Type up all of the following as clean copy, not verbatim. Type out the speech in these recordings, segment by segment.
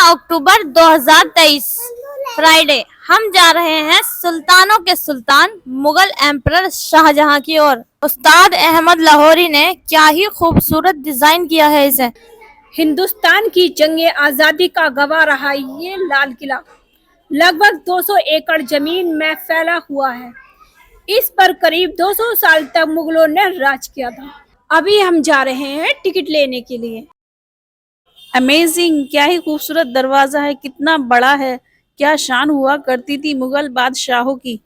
अक्टूबर 2023 Friday. हम जा रहे हैं सुल्तानों के सुल्तान मुगल एम्परर शाहजहां की ओर। उस्ताद अहमद लाहौरी ने क्या ही खूबसूरत डिजाइन किया है इसे। हिंदुस्तान की जंग आजादी का गवाह रहा ये लाल किला लगभग 200 एकड़ जमीन में फैला हुआ है। इस पर करीब 200 साल तक मुगलों ने राज किया था। अभी हम जा रहे हैं टिकट लेने के लिए। अमेजिंग! क्या ही खूबसूरत दरवाजा है, कितना बड़ा है। क्या शान हुआ करती थी मुगल बादशाहों की।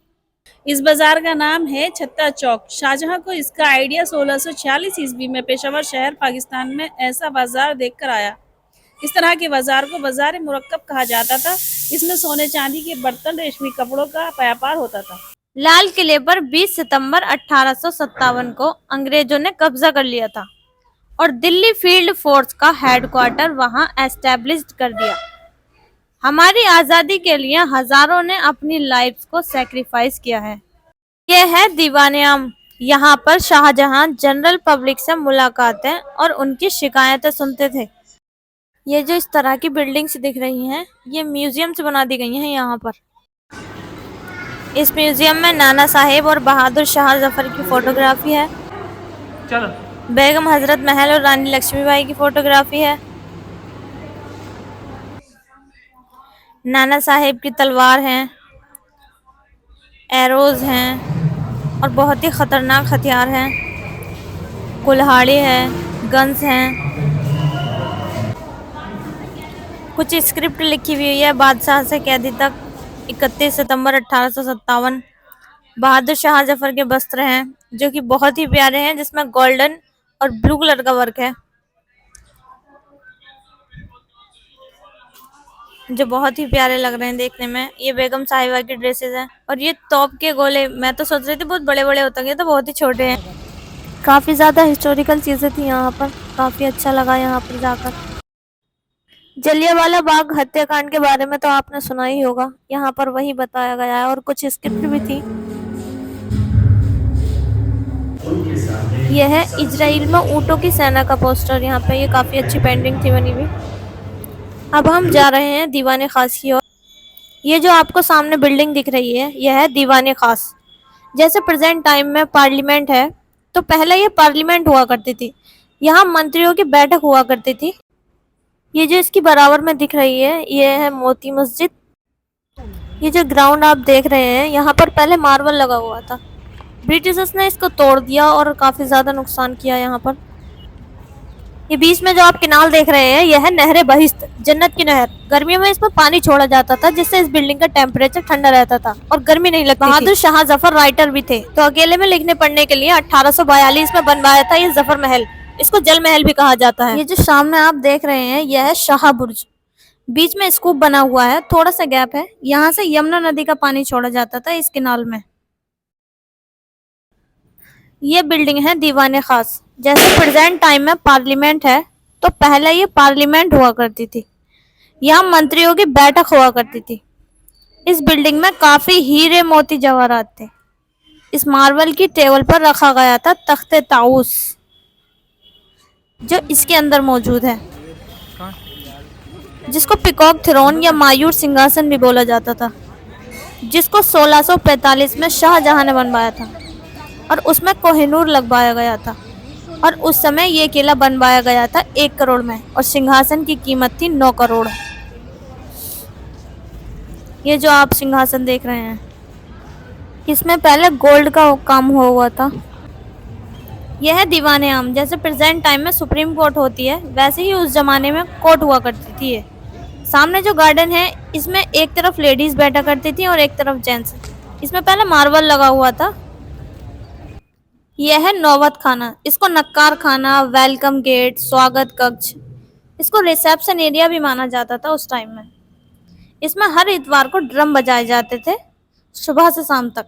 इस बाजार का नाम है छत्ता चौक। शाहजहां को इसका आइडिया 1646 ईस्वी में पेशावर शहर पाकिस्तान में ऐसा बाजार देखकर आया। इस तरह के बाजार को बाजार मुरक्कब कहा जाता था। इसमें सोने चांदी के बर्तन, रेशमी कपड़ों का व्यापार होता था। लाल किले पर 20 सितंबर 1857 को अंग्रेजों ने कब्जा कर लिया था और दिल्ली फील्ड फोर्स का हेडक्वार्टर वहां एस्टेब्लिश कर दिया। हमारी आजादी के लिए हजारों ने अपनी लाइफ्स को सैक्रिफाइस किया है। यह है दीवान-ए-आम। यहाँ पर शाहजहां जनरल पब्लिक से मुलाकातें और उनकी शिकायतें सुनते थे। ये जो इस तरह की बिल्डिंग्स दिख रही हैं, ये म्यूजियम से बना दी गई हैं यहाँ पर। इस म्यूजियम में नाना साहेब और बहादुर शाह जफर की फोटोग्राफी है। बेगम हजरत महल और रानी लक्ष्मीबाई की फोटोग्राफी है। नाना साहेब की तलवार हैं, एरोज हैं और बहुत ही खतरनाक हथियार हैं। कुल्हाड़ी है, गन्स हैं। कुछ स्क्रिप्ट लिखी हुई है बादशाह से कैदी तक, 31 सितंबर 1857। बहादुर शाह जफर के वस्त्र हैं जो कि बहुत ही प्यारे हैं, जिसमें गोल्डन और ब्लू कलर का वर्क है, जो बहुत ही प्यारे लग रहे हैं देखने में। ये बेगम साहिबा की ड्रेसेस हैं और ये तोप के गोले। मैं तो सोच रही थी बहुत बड़े बड़े होते हैं, तो बहुत ही छोटे हैं। काफी ज्यादा हिस्टोरिकल चीजें थी यहाँ पर, काफी अच्छा लगा यहाँ पर जाकर। जलियांवाला बाग हत्याकांड के बारे में तो आपने सुना ही होगा, यहाँ पर वही बताया गया है और कुछ स्क्रिप्ट भी थी। यह है इजराइल में ऊंटों की सेना का पोस्टर। यहाँ पे ये काफी अच्छी पेंटिंग थी बनी हुई। अब हम जा रहे हैं दीवाने खास की ओर। ये जो आपको सामने बिल्डिंग दिख रही है, यह है दीवाने खास। जैसे प्रेजेंट टाइम में पार्लियामेंट है, तो पहले ये पार्लियामेंट हुआ करती थी। यहाँ मंत्रियों की बैठक हुआ करती थी। ये जो इसकी बराबर में दिख रही है, ये है मोती मस्जिद। ये जो ग्राउंड आप देख रहे हैं, यहाँ पर पहले मार्बल लगा हुआ था। ब्रिटिशर्स ने इसको तोड़ दिया और काफी ज्यादा नुकसान किया यहाँ पर। ये बीच में जो आप किनाल देख रहे हैं, यह है नहर बहिश्त, जन्नत की नहर। गर्मियों में इसमें पानी छोड़ा जाता था, जिससे इस बिल्डिंग का टेम्परेचर ठंडा रहता था और गर्मी नहीं लगती थी। बहादुर शाह जफर राइटर भी थे, तो अकेले में लिखने पढ़ने के लिए 1842 में बनवाया था ये जफर महल। इसको जल महल भी कहा जाता है। ये जो सामने आप देख रहे हैं, यह है शाह बुर्ज। बीच में स्कूप बना हुआ है, थोड़ा सा गैप है। यहाँ से यमुना नदी का पानी छोड़ा जाता था इस किनाल में। ये बिल्डिंग है दीवाने खास। जैसे प्रेजेंट टाइम में पार्लियामेंट है, तो पहले ये पार्लियामेंट हुआ करती थी। यहाँ मंत्रियों की बैठक हुआ करती थी। इस बिल्डिंग में काफी हीरे मोती जवाहरात थे। इस मार्बल की टेबल पर रखा गया था तख्ते ताऊस, जो इसके अंदर मौजूद है, जिसको पिकॉक थ्रोन या मायूर सिंहासन भी बोला जाता था, जिसको 1645 में शाहजहां ने बनवाया था और उसमें कोहिनूर लगवाया गया था। और उस समय ये किला बनवाया गया था 1 करोड़ में और सिंहासन की कीमत थी 9 करोड़। ये जो आप सिंहासन देख रहे हैं, इसमें पहले गोल्ड का काम हुआ था। यह है दीवाने आम। जैसे प्रेजेंट टाइम में सुप्रीम कोर्ट होती है, वैसे ही उस जमाने में कोर्ट हुआ करती थी। ये सामने जो गार्डन है, इसमें एक तरफ लेडीज बैठा करती थी और एक तरफ जेंट्स। इसमें पहले मार्बल लगा हुआ था। यह है नौबत खाना। इसको नक्कार खाना, वेलकम गेट, स्वागत कक्ष, इसको रिसेप्शन एरिया भी माना जाता था उस टाइम में। इसमें हर इतवार को ड्रम बजाए जाते थे सुबह से शाम तक,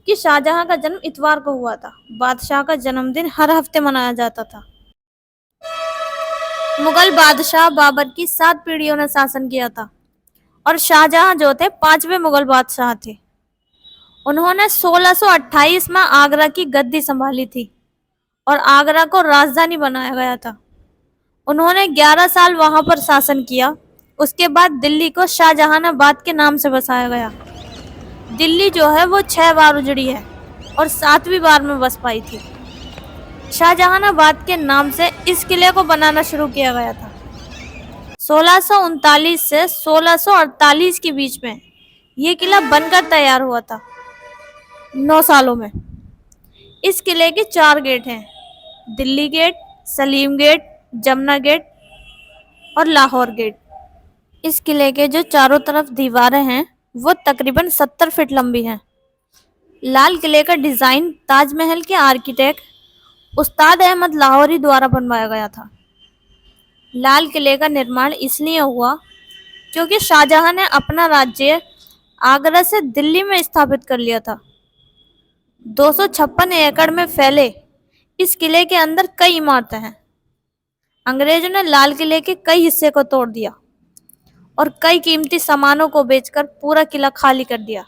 कि शाहजहां का जन्म इतवार को हुआ था। बादशाह का जन्मदिन हर हफ्ते मनाया जाता था। मुगल बादशाह बाबर की 7 पीढ़ियों ने शासन किया था और शाहजहां जो थे 5वें मुगल बादशाह थे। उन्होंने 1628 में आगरा की गद्दी संभाली थी और आगरा को राजधानी बनाया गया था। उन्होंने 11 साल वहां पर शासन किया उसके बाद दिल्ली को शाहजहानाबाद के नाम से बसाया गया। दिल्ली जो है वो 6 बार उजड़ी है और 7वीं बार में बस पाई थी। शाहजहानाबाद के नाम से इस किले को बनाना शुरू किया गया था। 1639 से 1648 के बीच में ये किला बनकर तैयार हुआ था। 9 सालों में। इस किले के 4 गेट हैं, Delhi gate, Salim gate, Jamuna gate और लाहौर गेट। इस किले के जो चारों तरफ दीवारें हैं वो तकरीबन 70 फीट लंबी हैं। लाल किले का डिजाइन ताजमहल के आर्किटेक्ट उस्ताद अहमद लाहौरी द्वारा बनवाया गया था। लाल किले का निर्माण इसलिए हुआ क्योंकि शाहजहां ने अपना राज्य आगरा से दिल्ली में स्थापित कर लिया था। 256 एकड़ में फैले इस किले के अंदर कई इमारतें हैं। अंग्रेजों ने लाल किले के कई हिस्से को तोड़ दिया और कई कीमती सामानों को बेचकर पूरा किला खाली कर दिया।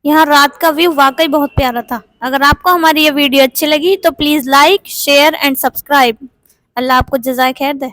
यहाँ रात का व्यू वाकई बहुत प्यारा था। अगर आपको हमारी ये वीडियो अच्छी लगी तो please like, share and subscribe. अल्लाह आपको जज़ाए खैर दे।